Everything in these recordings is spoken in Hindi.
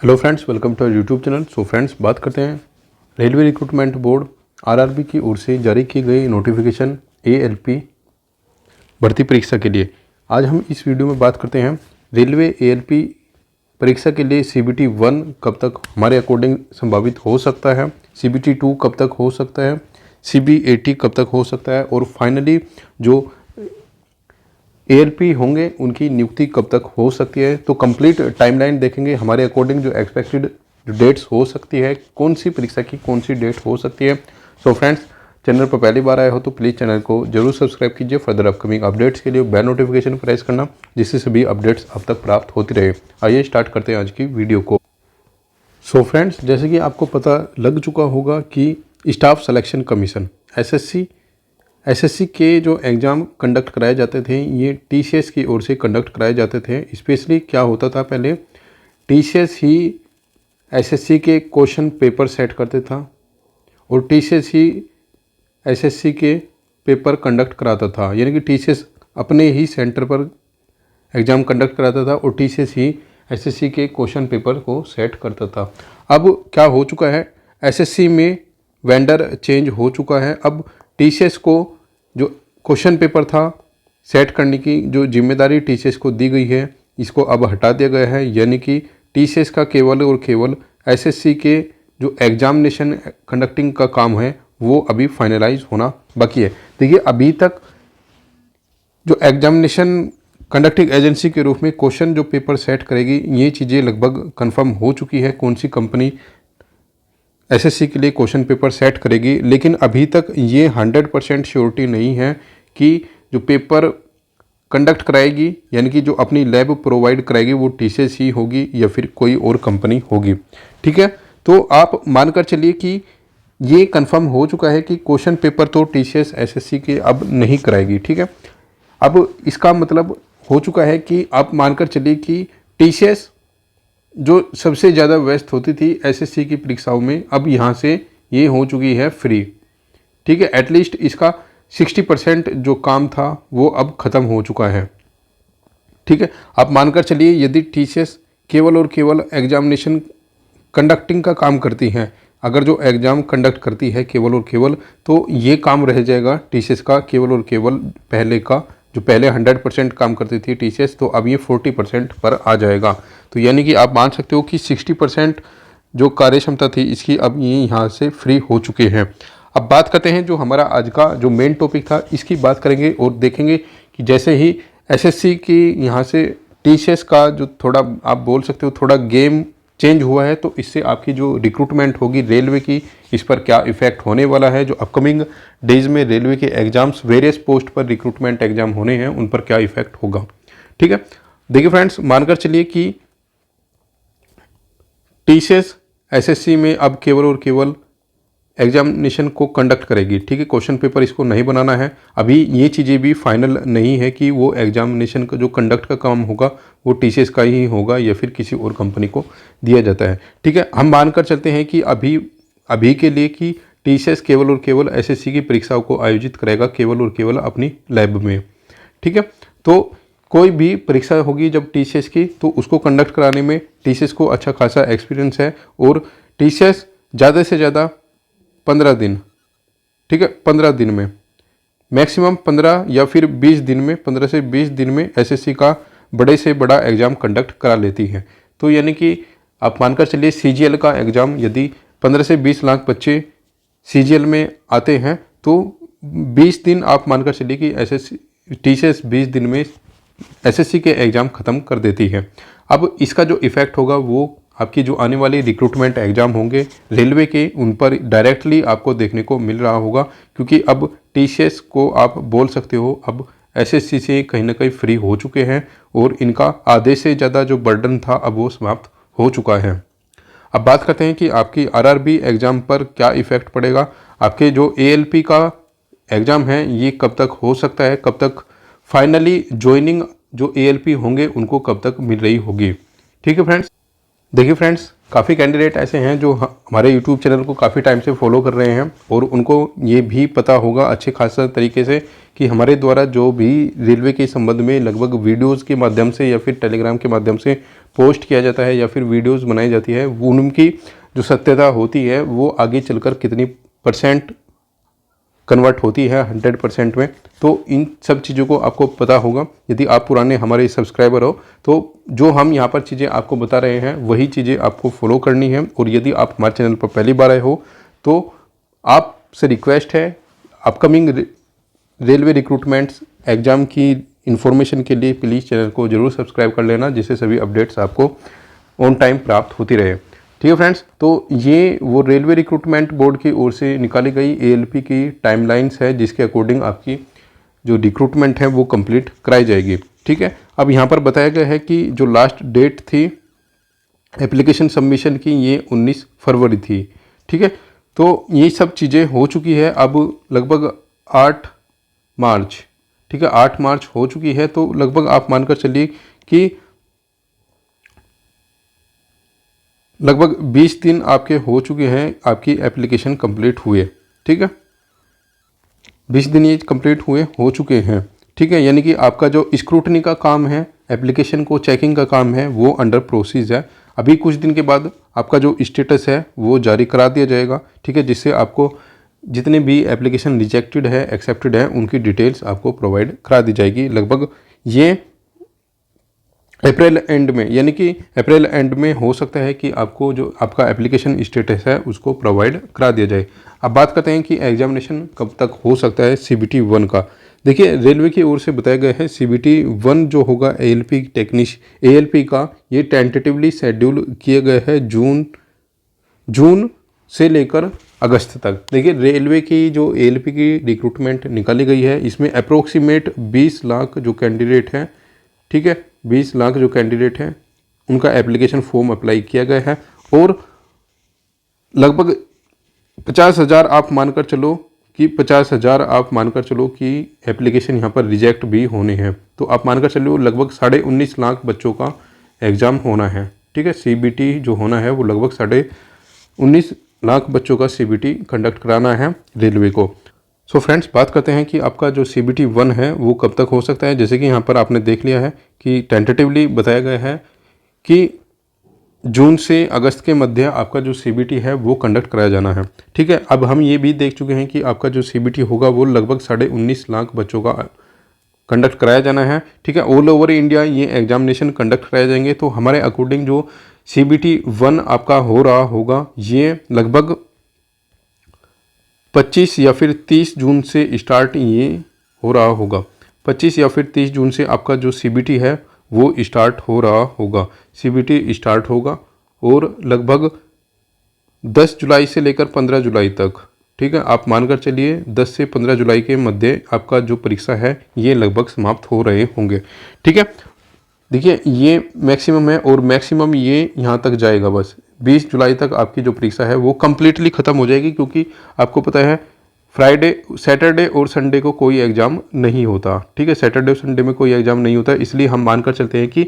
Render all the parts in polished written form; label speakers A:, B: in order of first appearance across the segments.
A: Hello friends, welcome to YouTube channel. So friends, बात करते हैं रेलवे रिक्रूटमेंट बोर्ड आरआरबी की ओर से जारी की गई नोटिफिकेशन एएलपी भर्ती परीक्षा के लिए। आज हम इस वीडियो में बात करते हैं रेलवे एएलपी परीक्षा के लिए सीबीटी 1 कब तक हमारे अकॉर्डिंग संभावित हो सकता है, सीबीटी 2 कब तक हो सकता है, सीबीएटी कब तक हो सकता है और फाइनली जो एएलपी होंगे उनकी नियुक्ति कब तक हो सकती है। तो कंप्लीट टाइमलाइन देखेंगे हमारे अकॉर्डिंग जो एक्सपेक्टेड डेट्स हो सकती है, कौन सी परीक्षा की कौन सी डेट हो सकती है। सो फ्रेंड्स, चैनल पर पहली बार आए हो तो प्लीज़ चैनल को जरूर सब्सक्राइब कीजिए। फर्दर अपकमिंग अपडेट्स के लिए बेल नोटिफिकेशन प्रेस करना, जिससे सभी अपडेट्स अब तक प्राप्त होती रहे। आइए स्टार्ट करते हैं आज की वीडियो को। सो फ्रेंड्स, जैसे कि आपको पता लग चुका होगा कि स्टाफ सिलेक्शन कमीशन एसएससी के जो एग्ज़ाम कंडक्ट कराए जाते थे, ये टीसीएस की ओर से कंडक्ट कराए जाते थे। स्पेशली क्या होता था, पहले टीसीएस ही एसएससी के क्वेश्चन पेपर सेट करते था और टीसीएस ही एसएससी के पेपर कंडक्ट कराता था। यानी कि टीसीएस अपने ही सेंटर पर एग्ज़ाम कंडक्ट कराता था और टीसीएस ही एसएससी के क्वेश्चन पेपर को सेट करता था। अब क्या हो चुका है, एसएससी में वेंडर चेंज हो चुका है। अब टीसीएस को जो क्वेश्चन पेपर था सेट करने की जो जिम्मेदारी टीसीएस को दी गई है, इसको अब हटा दिया गया है। यानी कि टीसीएस का केवल और केवल एसएससी के जो एग्जामिनेशन कंडक्टिंग का काम है वो अभी फाइनलाइज होना बाकी है। देखिए, अभी तक जो एग्जामिनेशन कंडक्टिंग एजेंसी के रूप में क्वेश्चन जो पेपर सेट करेगी, ये चीज़ें लगभग कंफर्म हो चुकी है कौन सी कंपनी एसएससी के लिए क्वेश्चन पेपर सेट करेगी। लेकिन अभी तक ये 100% श्योरिटी नहीं है कि जो पेपर कंडक्ट कराएगी, यानी कि जो अपनी लैब प्रोवाइड कराएगी, वो टीसीएस ही होगी या फिर कोई और कंपनी होगी। ठीक है, तो आप मानकर चलिए कि ये कंफर्म हो चुका है कि क्वेश्चन पेपर तो टीसीएस एसएससी के अब नहीं कराएगी। ठीक है, अब इसका मतलब हो चुका है कि आप मानकर चलिए कि टीसीएस जो सबसे ज़्यादा व्यस्त होती थी एसएससी की परीक्षाओं में, अब यहाँ से ये हो चुकी है फ्री। ठीक है, एटलीस्ट इसका 60% जो काम था वो अब ख़त्म हो चुका है। ठीक है, आप मानकर चलिए यदि टीसीएस केवल और केवल एग्जामिनेशन कंडक्टिंग का काम करती है, अगर जो एग्ज़ाम कंडक्ट करती है केवल और केवल, तो ये काम रह जाएगा टीसीएस का केवल और केवल पहले का। जो पहले 100% काम करती थी टीसीएस, तो अब ये 40% पर आ जाएगा। तो यानी कि आप मान सकते हो कि 60% जो कार्य क्षमता थी इसकी अब ये यहाँ से फ्री हो चुके हैं। अब बात करते हैं जो हमारा आज का जो मेन टॉपिक था, इसकी बात करेंगे और देखेंगे कि जैसे ही एसएससी की यहाँ से टीसीएस का जो थोड़ा आप बोल सकते हो थोड़ा गेम चेंज हुआ है, तो इससे आपकी जो रिक्रूटमेंट होगी रेलवे की, इस पर क्या इफेक्ट होने वाला है। जो अपकमिंग डेज में रेलवे के एग्जाम्स, वेरियस पोस्ट पर रिक्रूटमेंट एग्जाम होने हैं, उन पर क्या इफेक्ट होगा। ठीक है, देखिए फ्रेंड्स, मानकर चलिए कि टीसीएस एसएससी में अब केवल और केवल एग्जामिनेशन को कंडक्ट करेगी। ठीक है, क्वेश्चन पेपर इसको नहीं बनाना है। अभी ये चीज़ें भी फाइनल नहीं है कि वो एग्जामिनेशन का जो कंडक्ट का काम होगा वो टीसीएस का ही होगा या फिर किसी और कंपनी को दिया जाता है। ठीक है, हम मानकर चलते हैं कि अभी के लिए कि टीसीएस केवल और केवल एसएससी की परीक्षाओं को आयोजित करेगा केवल और केवल अपनी लैब में। ठीक है, तो कोई भी परीक्षा होगी जब टीसीएस की, तो उसको कंडक्ट कराने में टीसीएस को अच्छा खासा एक्सपीरियंस है और टीसीएस ज़्यादा से ज़्यादा 15 दिन, ठीक है, 15 दिन में मैक्सिमम 15 या फिर 20 दिन में, 15 से 20 दिन में एसएससी का बड़े से बड़ा एग्ज़ाम कंडक्ट करा लेती है। तो यानी कि आप मानकर चलिए सीजीएल का एग्ज़ाम यदि 15 से 20 लाख बच्चे सीजीएल में आते हैं, तो 20 दिन आप मानकर चलिए कि एसएससी टीसीएस 20 दिन में एसएससी के एग्ज़ाम ख़त्म कर देती है। अब इसका जो इफ़ेक्ट होगा वो आपकी जो आने वाली रिक्रूटमेंट एग्ज़ाम होंगे रेलवे के, उन पर डायरेक्टली आपको देखने को मिल रहा होगा, क्योंकि अब टीसीएस को आप बोल सकते हो अब एसएससी से कहीं ना कहीं फ्री हो चुके हैं और इनका आधे से ज़्यादा जो बर्डन था अब वो समाप्त हो चुका है। अब बात करते हैं कि आपकी आरआरबी एग्ज़ाम पर क्या इफ़ेक्ट पड़ेगा। आपके जो एएलपी का एग्ज़ाम है ये कब तक हो सकता है, कब तक फाइनली ज्वाइनिंग जो एएलपी होंगे उनको कब तक मिल रही होगी। ठीक है फ्रेंड्स, देखिए फ्रेंड्स, काफ़ी कैंडिडेट ऐसे हैं जो हमारे यूट्यूब चैनल को काफ़ी टाइम से फॉलो कर रहे हैं और उनको ये भी पता होगा अच्छे खासा तरीके से कि हमारे द्वारा जो भी रेलवे के संबंध में लगभग वीडियोस के माध्यम से या फिर टेलीग्राम के माध्यम से पोस्ट किया जाता है या फिर वीडियोस बनाई जाती है, वो उनकी जो सत्यता होती है वो आगे चलकर कितनी % कन्वर्ट होती है 100% में। तो इन सब चीज़ों को आपको पता होगा। यदि आप पुराने हमारे सब्सक्राइबर हो तो जो हम यहाँ पर चीज़ें आपको बता रहे हैं वही चीज़ें आपको फॉलो करनी है। और यदि आप हमारे चैनल पर पहली बार आए हो तो आपसे रिक्वेस्ट है, अपकमिंग रेलवे रिक्रूटमेंट्स एग्ज़ाम की इन्फॉर्मेशन के लिए प्लीज़ चैनल को ज़रूर सब्सक्राइब कर लेना, जिससे सभी अपडेट्स आपको ऑन टाइम प्राप्त होती रहे। ठीक है फ्रेंड्स, तो ये वो रेलवे रिक्रूटमेंट बोर्ड की ओर से निकाली गई ALP की टाइमलाइंस है, जिसके अकॉर्डिंग आपकी जो रिक्रूटमेंट है वो कंप्लीट कराई जाएगी। ठीक है, अब यहाँ पर बताया गया है कि जो लास्ट डेट थी एप्लीकेशन सबमिशन की ये 19 फरवरी थी। ठीक है, तो ये सब चीज़ें हो चुकी है। अब लगभग 8 मार्च, ठीक है 8 मार्च हो चुकी है। तो लगभग आप मानकर चलिए कि लगभग 20 दिन आपके हो चुके हैं आपकी एप्लीकेशन कंप्लीट हुए। ठीक है, 20 दिन ये कंप्लीट हुए हो चुके हैं। ठीक है, यानी कि आपका जो स्क्रूटनी का काम है, एप्लीकेशन को चेकिंग का काम है, वो अंडर प्रोसेस है। अभी कुछ दिन के बाद आपका जो स्टेटस है वो जारी करा दिया जाएगा। ठीक है, जिससे आपको जितने भी एप्लीकेशन रिजेक्टेड है, एक्सेप्टेड है, उनकी डिटेल्स आपको प्रोवाइड करा दी जाएगी। लगभग ये अप्रैल एंड में, यानी कि अप्रैल एंड में हो सकता है कि आपको जो आपका एप्लीकेशन स्टेटस है उसको प्रोवाइड करा दिया जाए। अब बात करते हैं कि एग्जामिनेशन कब तक हो सकता है CBT 1 का। देखिए, रेलवे की ओर से बताया गया है CBT 1 जो होगा ALP का, ये टेंटेटिवली शेड्यूल किया गया है जून से लेकर अगस्त तक। देखिए, रेलवे की जो ALP की रिक्रूटमेंट निकाली गई है, इसमें अप्रोक्सीमेट 20 लाख जो कैंडिडेट हैं, ठीक है 20 लाख जो कैंडिडेट हैं उनका एप्लीकेशन फॉर्म अप्लाई किया गया है। और लगभग 50,000 आप मानकर चलो कि 50,000 आप मानकर चलो कि एप्लीकेशन यहाँ पर रिजेक्ट भी होने हैं। तो आप मानकर चलो लगभग 19.5 लाख बच्चों का एग्ज़ाम होना है। ठीक है, CBT जो होना है वो लगभग 19.5 लाख बच्चों का CBT कंडक्ट कराना है रेलवे को। सो फ्रेंड्स, बात करते हैं कि आपका जो CBT 1 है वो कब तक हो सकता है। जैसे कि यहाँ पर आपने देख लिया है कि टेंटेटिवली बताया गया है कि जून से अगस्त के मध्य आपका जो CBT है वो कंडक्ट कराया जाना है। ठीक है, अब हम ये भी देख चुके हैं कि आपका जो CBT होगा वो लगभग 19.5 लाख बच्चों का कंडक्ट कराया जाना है। ठीक है, ऑल ओवर इंडिया ये एग्जामिनेशन कंडक्ट कराए जाएंगे। तो हमारे अकॉर्डिंग जो CBT 1 आपका हो रहा होगा ये लगभग 25 या फिर 30 जून से स्टार्ट ये हो रहा होगा। 25 या फिर 30 जून से आपका जो CBT है वो स्टार्ट हो रहा होगा। CBT स्टार्ट होगा और लगभग 10 जुलाई से लेकर 15 जुलाई तक, ठीक है आप मानकर चलिए 10 से 15 जुलाई के मध्य आपका जो परीक्षा है ये लगभग समाप्त हो रहे होंगे। ठीक है, देखिए ये मैक्सिमम है और मैक्सिमम ये यहाँ तक जाएगा। बस 20 जुलाई तक आपकी जो परीक्षा है वो कम्प्लीटली ख़त्म हो जाएगी, क्योंकि आपको पता है सैटरडे और संडे को कोई एग्ज़ाम नहीं होता। ठीक है, सैटरडे और संडे में कोई एग्ज़ाम नहीं होता, इसलिए हम मानकर चलते हैं कि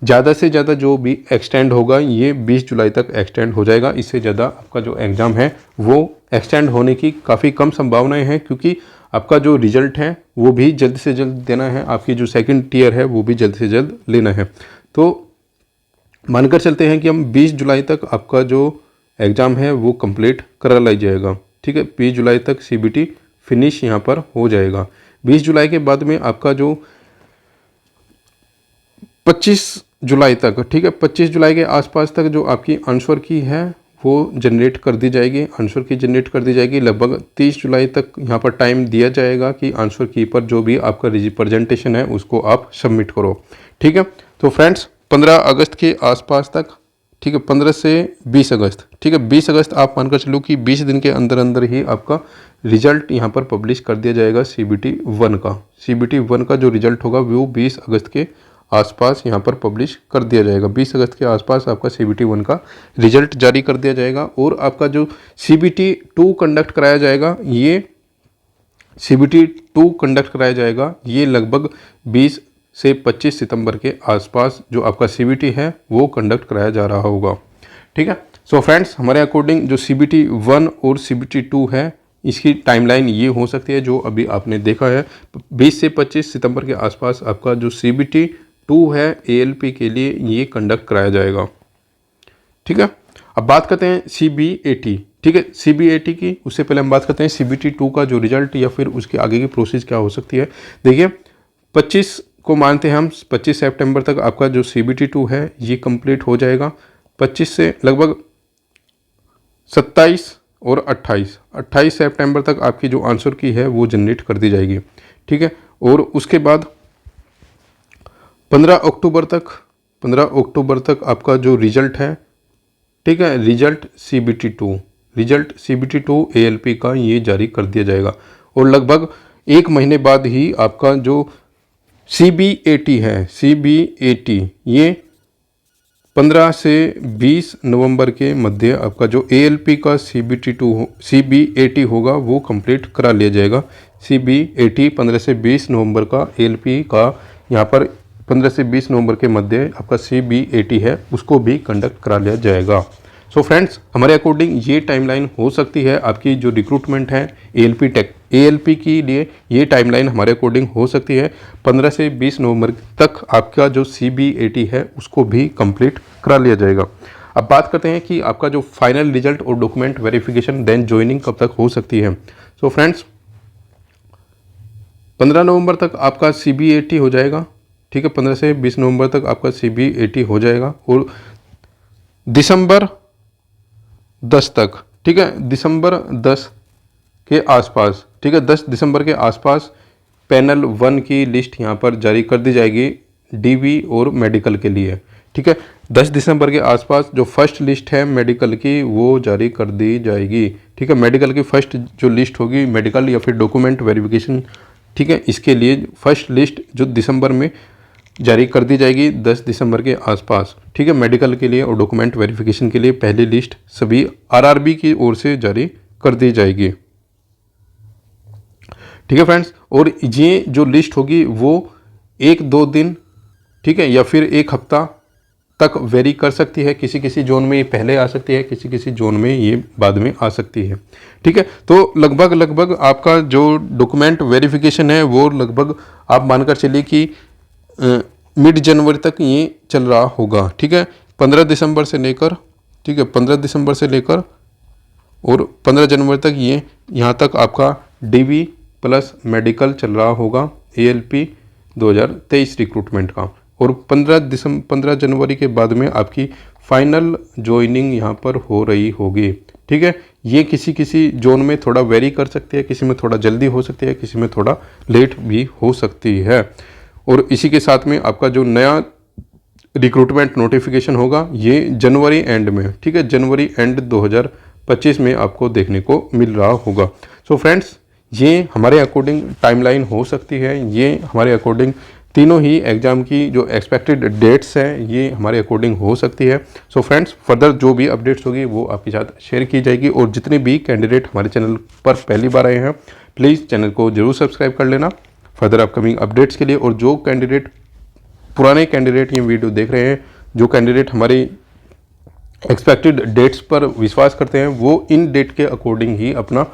A: ज़्यादा से ज़्यादा जो भी एक्सटेंड होगा ये 20 जुलाई तक एक्सटेंड हो जाएगा। इससे ज़्यादा आपका जो एग्ज़ाम है वो एक्सटेंड होने की काफ़ी कम संभावनाएं हैं, क्योंकि आपका जो रिजल्ट है वो भी जल्द से जल्द देना है, आपकी जो सेकंड टियर है वो भी जल्द से जल्द लेना है। तो मानकर चलते हैं कि हम 20 जुलाई तक आपका जो एग्ज़ाम है वो कंप्लीट करा लिया जाएगा। ठीक है, 20 जुलाई तक CBT फिनिश यहाँ पर हो जाएगा। 20 जुलाई के बाद में आपका जो 25 जुलाई तक, ठीक है 25 जुलाई के आसपास तक जो आपकी आंसर की है वो जनरेट कर दी जाएगी, आंसर की जनरेट कर दी जाएगी। लगभग 30 जुलाई तक यहाँ पर टाइम दिया जाएगा कि आंसर की पर जो भी आपका रिप्रेजेंटेशन है उसको आप सबमिट करो। ठीक है, तो फ्रेंड्स 15 अगस्त के आसपास तक, ठीक है 15 से 20 अगस्त, ठीक है 20 अगस्त आप मानकर चलो कि 20 दिन के अंदर अंदर ही आपका रिजल्ट यहाँ पर पब्लिश कर दिया जाएगा CBT 1 का। CBT 1 का जो रिजल्ट होगा वो 20 अगस्त के आसपास यहाँ पर पब्लिश कर दिया जाएगा। 20 अगस्त के आसपास आपका CBT 1 का रिजल्ट जारी कर दिया जाएगा। और आपका जो CBT 2 कंडक्ट कराया जाएगा, ये CBT 2 कंडक्ट कराया जाएगा ये लगभग 20 से 25 सितंबर के आसपास जो आपका CBT है वो कंडक्ट कराया जा रहा होगा। ठीक है, सो फ्रेंड्स, हमारे अकॉर्डिंग जो CBT 1 और CBT 2 है, इसकी टाइमलाइन ये हो सकती है जो अभी आपने देखा है। 20 से 25 सितंबर के आसपास आपका जो CBT 2 है ALP के लिए ये कंडक्ट कराया जाएगा। ठीक है, अब बात करते हैं CBAT। ठीक है, CBAT की उससे पहले हम बात करते हैं CBT 2 का जो रिजल्ट या फिर उसके आगे की प्रोसेस क्या हो सकती है। देखिए, 25 को मानते हैं हम, 25 सितंबर तक आपका जो CBT 2 है ये कंप्लीट हो जाएगा। 25 से लगभग 27 और 28 सितंबर तक आपकी जो आंसर की है वो जनरेट कर दी जाएगी। ठीक है, और उसके बाद 15 अक्टूबर तक आपका जो रिजल्ट है, ठीक है, रिजल्ट CBT 2 ALP का ये जारी कर दिया जाएगा। और लगभग एक महीने बाद ही आपका जो CBAT है, CBAT ये 15 से 20 नवंबर के मध्य आपका जो ALP का CBAT होगा वो कंप्लीट करा लिया जाएगा। CBAT 15 से 20 नवंबर का, ALP का यहाँ पर 15 से 20 नवंबर के मध्य आपका CBAT है उसको भी कंडक्ट करा लिया जाएगा। सो फ्रेंड्स, हमारे अकॉर्डिंग ये टाइमलाइन हो सकती है। आपकी जो रिक्रूटमेंट है ALP के लिए ये टाइमलाइन हमारे अकॉर्डिंग हो सकती है। 15 से 20 नवंबर तक आपका जो CBAT है उसको भी कंप्लीट करा लिया जाएगा। अब बात करते हैं कि आपका जो फाइनल रिजल्ट और डॉक्यूमेंट वेरिफिकेशन देन ज्वाइनिंग कब तक हो सकती है। सो फ्रेंड्स, 15 नवंबर तक आपका CBAT हो जाएगा। ठीक है, 15 से 20 नवंबर तक आपका CBAT हो जाएगा और दिसंबर 10 तक, ठीक है, दिसंबर 10 के आसपास, ठीक है, 10 दिसंबर के आसपास पैनल 1 की लिस्ट यहाँ पर जारी कर दी जाएगी DV और मेडिकल के लिए। ठीक है, 10 दिसंबर के आसपास जो फर्स्ट लिस्ट है मेडिकल की वो जारी कर दी जाएगी। ठीक है, मेडिकल की फर्स्ट जो लिस्ट होगी मेडिकल या फिर डॉक्यूमेंट वेरिफिकेशन, ठीक है, इसके लिए फर्स्ट लिस्ट जो दिसंबर में जारी कर दी जाएगी 10 दिसंबर के आसपास। ठीक है, मेडिकल के लिए और डॉक्यूमेंट वेरिफिकेशन के लिए पहली लिस्ट सभी RRB की ओर से जारी कर दी जाएगी। ठीक है फ्रेंड्स, और ये जो लिस्ट होगी वो 1-2 दिन, ठीक है, या फिर 1 हफ्ता तक वेरी कर सकती है। किसी किसी जोन में ये पहले आ सकती है, किसी किसी जोन में ये बाद में आ सकती है। ठीक है, तो लगभग आपका जो डॉक्यूमेंट वेरिफिकेशन है वो लगभग आप मानकर चलिए कि मिड जनवरी तक ये चल रहा होगा। ठीक है, 15 दिसंबर से लेकर, ठीक है, 15 दिसंबर से लेकर और 15 जनवरी तक ये यहाँ तक आपका DV प्लस मेडिकल चल रहा होगा ALP 2023 रिक्रूटमेंट का। और 15 जनवरी के बाद में आपकी फाइनल ज्वाइनिंग यहाँ पर हो रही होगी। ठीक है, ये किसी किसी जोन में थोड़ा वेरी कर सकती है, किसी में थोड़ा जल्दी हो सकती है, किसी में थोड़ा लेट भी हो सकती है। और इसी के साथ में आपका जो नया रिक्रूटमेंट नोटिफिकेशन होगा ये जनवरी एंड में, ठीक है, जनवरी एंड 2025 में आपको देखने को मिल रहा होगा। सो फ्रेंड्स, ये हमारे अकॉर्डिंग टाइमलाइन हो सकती है। ये हमारे अकॉर्डिंग तीनों ही एग्ज़ाम की जो एक्सपेक्टेड डेट्स हैं ये हमारे अकॉर्डिंग हो सकती है। सो फ्रेंड्स, फर्दर जो भी अपडेट्स होगी वो आपके साथ शेयर की जाएगी। और जितने भी कैंडिडेट हमारे चैनल पर पहली बार आए हैं प्लीज़ चैनल को जरूर सब्सक्राइब कर लेना फर्दर अपकमिंग अपडेट्स के लिए। और जो कैंडिडेट पुराने कैंडिडेट ये वीडियो देख रहे हैं, जो कैंडिडेट हमारी एक्सपेक्टेड डेट्स पर विश्वास करते हैं, वो इन डेट के अकॉर्डिंग ही अपना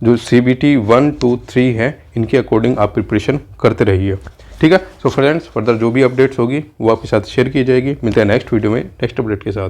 A: जो CBT 1, 2, 3 है इनके अकॉर्डिंग आप प्रिपरेशन करते रहिए। ठीक है, सो फ्रेंड्स, फर्दर जो भी अपडेट्स होगी वो आपके साथ शेयर की जाएगी। मिलते हैं नेक्स्ट वीडियो में नेक्स्ट अपडेट के साथ।